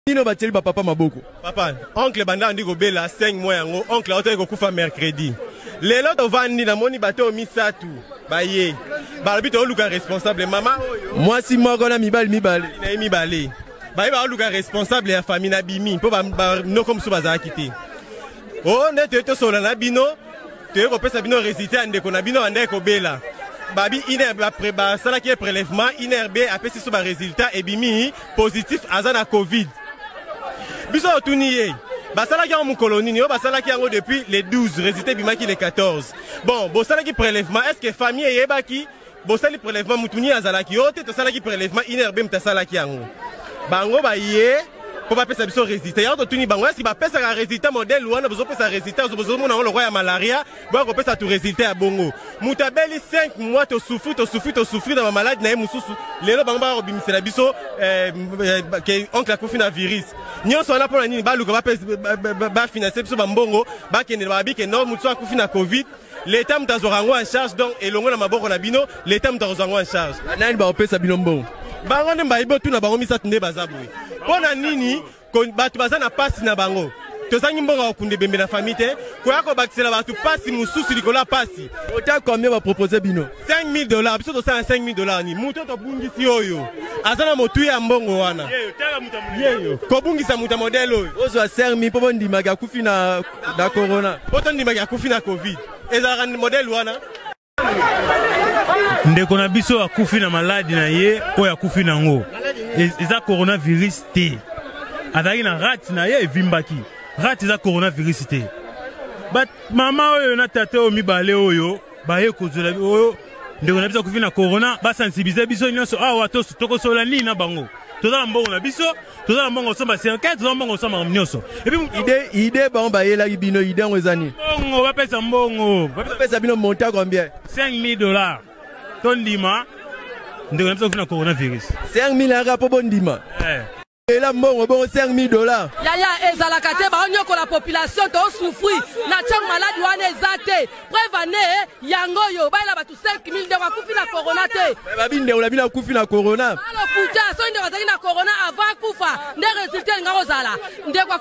Ino bateli ba papa maboko. Papa, oncle banda ndi gobela 5 mois yango, oncle auto ko kufa mercredi. Lelo to vandi na moni bato misatu. Baye. Balbito luka responsable mama oyo. Moi si moko na mibali. Na mibali. Baye ba luka responsable ya famille na bimi po ba no comme so baza kité. Oh net to sola na bino. Te ko pesa bino résultat ndeko na bino ande ko bela. Babi inerbe après ba sala qui est prélèvement inerbe après si so ba résultat et bimi positif azana covid. Biso otuniye basala ki en colonie ni basala ki yango depuis les 12 résultat bimaki les 14. Bon bosala ki prélèvement est-ce que famille yebaki bosali prélèvement mutuni azalaki ote to sala ki prélèvement inerbe mtasala ki yango bango ba ye pour pas pesa biso résultat yango tuni bango est-ce que ba pesa ka résultat modèle wana bozo pesa résultat bozo mona le roi ya malaria bo ko pesa tout résultat ya bongo mutabeli 5 mois to souffrir dans ma maladie na mususu lelo bango ba obimisela biso ke oncle akufi na virus nyonso wana pona nini baluka ba financer biso bambongo ba kende ba bike no mutu akufi na covid l'état mutazorango en charge donc elongo na maboko na bino l'état mutazorango en charge nani ba opesa bino mbongo bango nde mbayibo tuna bango misatu nde bazabwe pona nini bato baza na pasi na bango tozangi mbongo okunde bembe na famille te koya kobakisela bato pasi mususu likolo ya pasi ota combien va proposer bino $5,000 biso tosala $5,000 ni mutu tobungisi oyo aza na motu ya mbongo wana yeyo kobungisa mutu ya modele oyo ozwa 5,000 po bondimaki akufi na corona po tondimaki akufi na covid ezalaka modele wana ndeko na biso akufi na maladi na ye oyo akufi nango eza coronavirus te azalaki na rate na ye evimbaki rate eza coronavirus te but mama oyo na tata oyo mibale oyo baye kozela oyo ndeko na biso akufi na corona basensibilize biso nyonso awa tokosola nini na bango tozala mbongo na biso tozala mbongo osomba serkete tozala mbongo osomba nyonso ide bango bayelaki bino ide yango eza nini mbongo bapesa mbongo bapesa bino monta combien $5,000 tondima ndeko na biso akufi na coronavirus 5,000 aka po bondima ela mbongo bongo $5,000 yaya ezalaka te baonyoko la population to souffrir na tchang malade wana ezate prevane yango yo baila batu 5,000 de wakufi na corona te babinde ola bina kufi na corona alo kuja so ndeko azaki na corona avant kufa nde résultat ngako zala ndeko